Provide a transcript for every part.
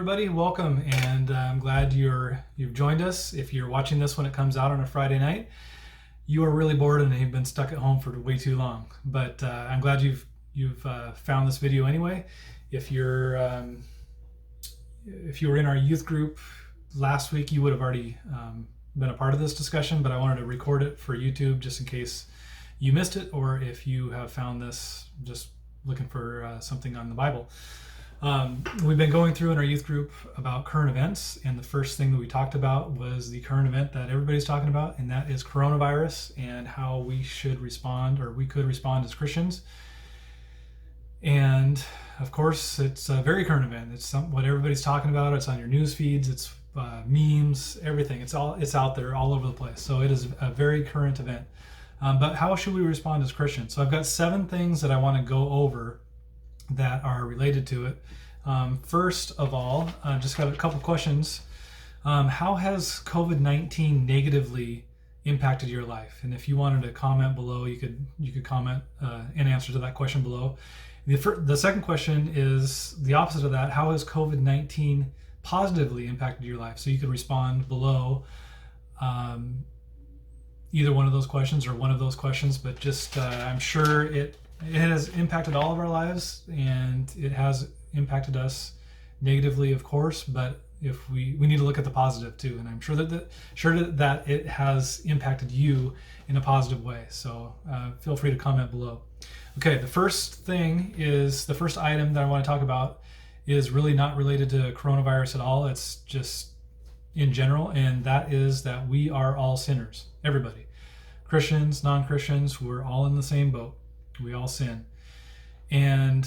everybody, welcome, and I'm glad you've joined us. If you're watching this when it comes out on a Friday night, you are really bored and you've been stuck at home for way too long. But I'm glad you've found this video anyway. If you were in our youth group last week, you would have already been a part of this discussion, but I wanted to record it for YouTube just in case you missed it, or if you have found this just looking for something on the Bible. We've been going through in our youth group about current events, and the first thing that we talked about was the current event that everybody's talking about, and that is coronavirus and how we should respond, or we could respond as Christians. And of course, it's a very current event. It's what everybody's talking about. It's on your news feeds. It's memes, everything. It's out there all over the place. So it is a very current event. But how should we respond as Christians? So I've got 7 things that I want to go over that are related to it. First of all, just got a couple questions. How has COVID-19 negatively impacted your life? And if you wanted to comment below, you could comment an answer to that question below. The second question is the opposite of that. How has COVID-19 positively impacted your life? So you could respond below either one of those questions or one of those questions, but just I'm sure it has impacted all of our lives, and it has impacted us negatively, of course, but if we need to look at the positive too, and I'm sure that it has impacted you in a positive way. So feel free to comment below. Okay, the first item that I want to talk about is really not related to coronavirus at all. It's just in general, and that is that we are all sinners. Everybody, Christians, non-Christians, we're all in the same boat. We all sin. And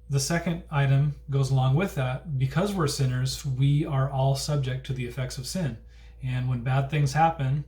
the second item goes along with that. Because we're sinners, we are all subject to the effects of sin. And when bad things happen,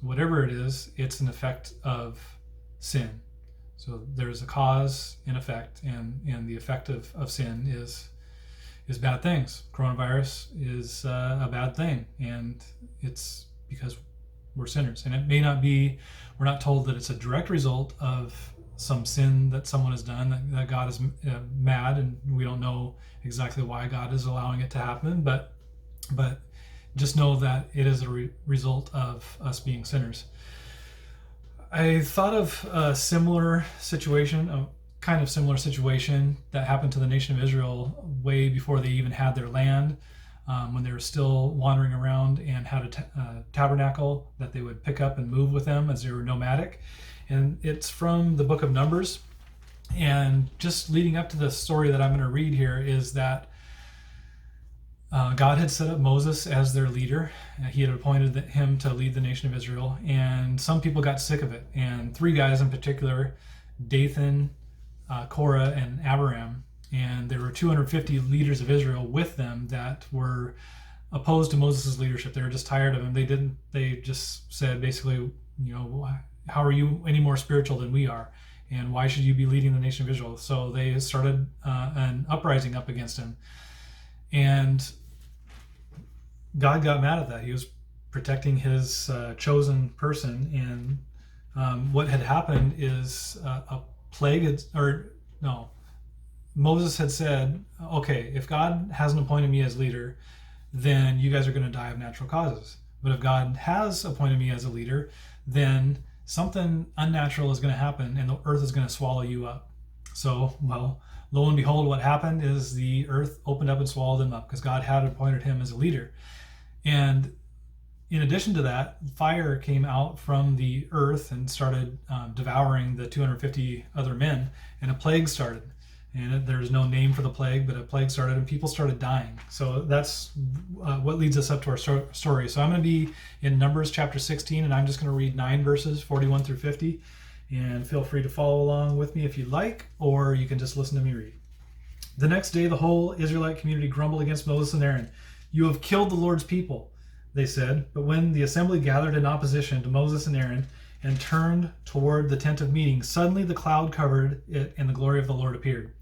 whatever it is, it's an effect of sin. So there's a cause and effect, and the effect of sin is bad things. Coronavirus is a bad thing, and it's because we're sinners. And it may not be, we're not told that it's a direct result of some sin that someone has done, that God is mad, and we don't know exactly why God is allowing it to happen, but just know that it is a result of us being sinners. I thought of a similar situation that happened to the nation of Israel way before they even had their land, when they were still wandering around and had a tabernacle that they would pick up and move with them as they were nomadic. And it's from the book of Numbers. And just leading up to the story that I'm going to read here is that God had set up Moses as their leader. He had appointed him to lead the nation of Israel. And some people got sick of it. And 3 guys in particular, Dathan, Korah, and Abiram. And there were 250 leaders of Israel with them that were opposed to Moses' leadership. They were just tired of him. They just said basically, how are you any more spiritual than we are? And why should you be leading the nation of Israel? So they started an uprising up against him. And God got mad at that. He was protecting his chosen person. And what had happened is a plague Moses had said, okay, if God hasn't appointed me as leader, then you guys are going to die of natural causes. But if God has appointed me as a leader, then something unnatural is going to happen, and the earth is going to swallow you up. So, well, lo and behold, what happened is the earth opened up and swallowed him up, because God had appointed him as a leader. And in addition to that, fire came out from the earth and started devouring the 250 other men, and a plague started. And there's no name for the plague, but a plague started and people started dying. So that's what leads us up to our story. So I'm going to be in Numbers chapter 16, and I'm just going to read 9 verses, 41 through 50. And feel free to follow along with me if you'd like, or you can just listen to me read. The next day, the whole Israelite community grumbled against Moses and Aaron. "You have killed the Lord's people," they said. But when the assembly gathered in opposition to Moses and Aaron and turned toward the tent of meeting, suddenly the cloud covered it, and the glory of the Lord appeared.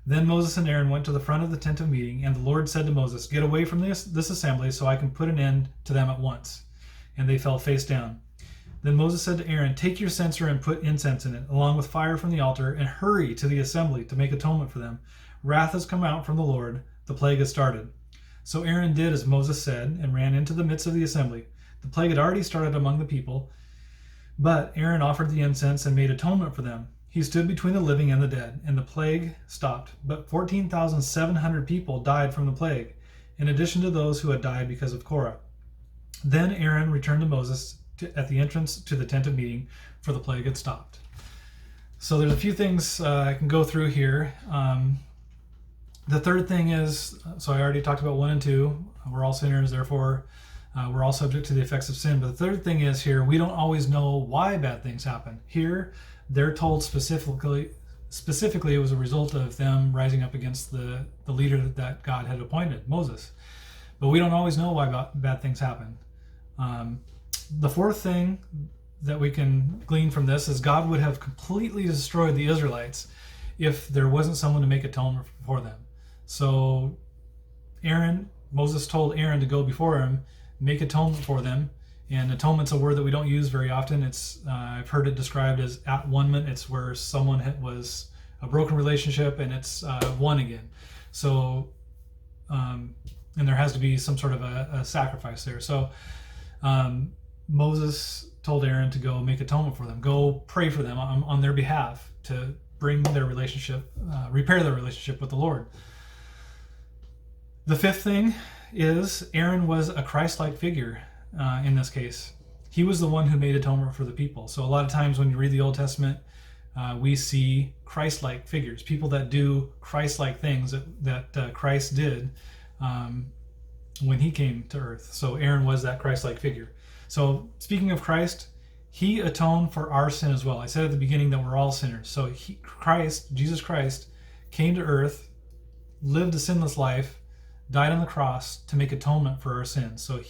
Then Moses and Aaron went to the front of the tent of meeting, and the Lord said to Moses, "Get away from this assembly so I can put an end to them at once." And they fell face down. Then Moses said to Aaron, "Take your censer and put incense in it, along with fire from the altar, and hurry to the assembly to make atonement for them. Wrath has come out from the Lord, the plague has started." So Aaron did as Moses said and ran into the midst of the assembly. The plague had already started among the people, but Aaron offered the incense and made atonement for them. He stood between the living and the dead, and the plague stopped. But 14,700 people died from the plague, in addition to those who had died because of Korah. Then Aaron returned to Moses at the entrance to the tent of meeting, for the plague had stopped. So there's a few things I can go through here. The third thing is, so I already talked about 1 and 2. We're all sinners, therefore we're all subject to the effects of sin. But the third thing is here, we don't always know why bad things happen. Here, they're told specifically it was a result of them rising up against the leader that God had appointed, Moses. But we don't always know why bad things happen. The fourth thing that we can glean from this is God would have completely destroyed the Israelites if there wasn't someone to make atonement for them. So Moses told Aaron to go before him, make atonement for them. And atonement's a word that we don't use very often. It's I've heard it described as at-one-ment. It's where someone was a broken relationship and it's one again. So, and there has to be some sort of a sacrifice there. So Moses told Aaron to go make atonement for them, go pray for them on their behalf to bring their relationship, repair their relationship with the Lord. The fifth thing is Aaron was a Christ-like figure in this case. He was the one who made atonement for the people. So a lot of times when you read the Old Testament, we see Christ-like figures, people that do Christ-like things that Christ did when he came to earth. So Aaron was that Christ-like figure. So speaking of Christ, he atoned for our sin as well. I said at the beginning that we're all sinners. So Jesus Christ, came to earth, lived a sinless life, died on the cross to make atonement for our sins. So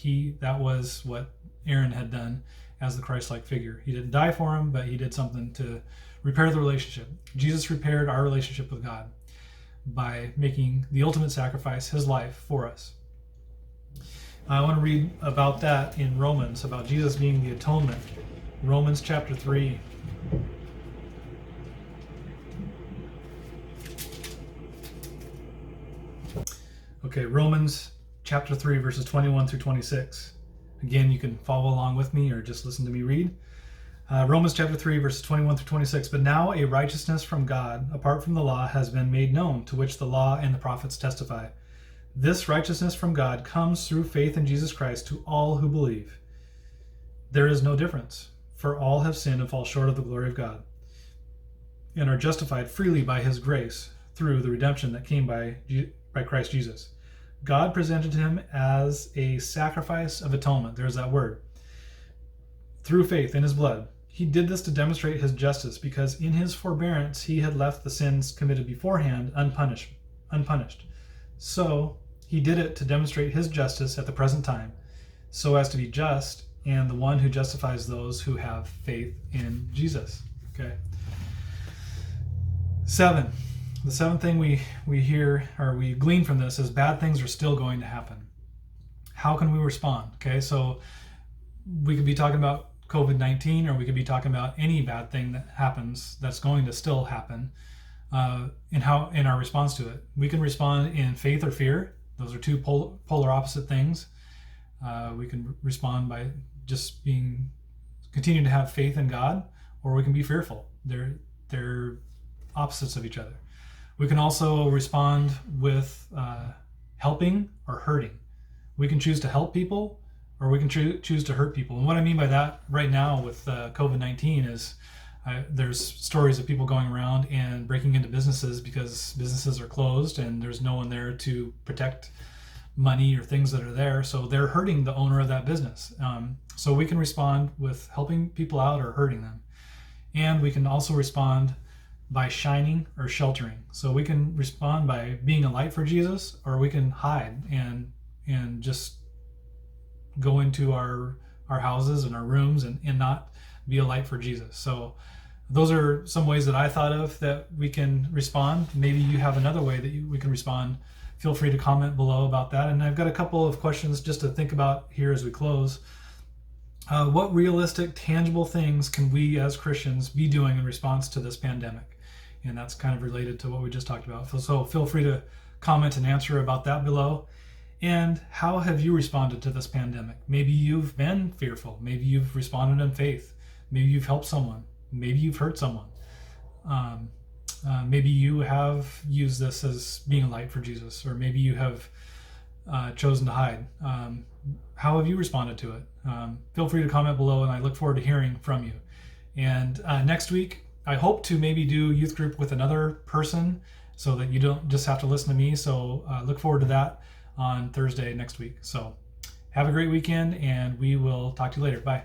that was what Aaron had done as the Christ-like figure. He didn't die for him, but he did something to repair the relationship. Jesus repaired our relationship with God by making the ultimate sacrifice, his life, for us. I want to read about that in Romans, about Jesus being the atonement. Romans chapter 3. Okay, Romans chapter 3, verses 21 through 26. Again, you can follow along with me or just listen to me read. Romans chapter 3, verses 21 through 26. But now a righteousness from God, apart from the law, has been made known, to which the law and the prophets testify. This righteousness from God comes through faith in Jesus Christ to all who believe. There is no difference, for all have sinned and fall short of the glory of God, and are justified freely by his grace through the redemption that came by Christ Jesus. God presented him as a sacrifice of atonement. There's that word. Through faith in his blood. He did this to demonstrate his justice, because in his forbearance he had left the sins committed beforehand unpunished. So he did it to demonstrate his justice at the present time, so as to be just and the one who justifies those who have faith in Jesus. Okay. 7. The seventh thing we hear, or we glean from this, is bad things are still going to happen. How can we respond? Okay, so we could be talking about COVID-19, or we could be talking about any bad thing that happens that's going to still happen, in our response to it. We can respond in faith or fear. Those are two polar opposite things. We can respond by just continuing to have faith in God, or we can be fearful. They're opposites of each other. We can also respond with helping or hurting. We can choose to help people, or we can choose to hurt people. And what I mean by that right now with COVID-19 is there's stories of people going around and breaking into businesses because businesses are closed and there's no one there to protect money or things that are there. So they're hurting the owner of that business. So we can respond with helping people out or hurting them. And we can also respond by shining or sheltering. So we can respond by being a light for Jesus, or we can hide and just go into our houses and our rooms and not be a light for Jesus. So those are some ways that I thought of that we can respond. Maybe you have another way that we can respond. Feel free to comment below about that. And I've got a couple of questions just to think about here as we close. What realistic, tangible things can we as Christians be doing in response to this pandemic? And that's kind of related to what we just talked about. So feel free to comment and answer about that below. And how have you responded to this pandemic? Maybe you've been fearful. Maybe you've responded in faith. Maybe you've helped someone. Maybe you've hurt someone. Maybe you have used this as being a light for Jesus, or maybe you have chosen to hide. How have you responded to it? Feel free to comment below, and I look forward to hearing from you. And next week, I hope to maybe do youth group with another person so that you don't just have to listen to me. So look forward to that on Thursday next week. So have a great weekend, and we will talk to you later. Bye.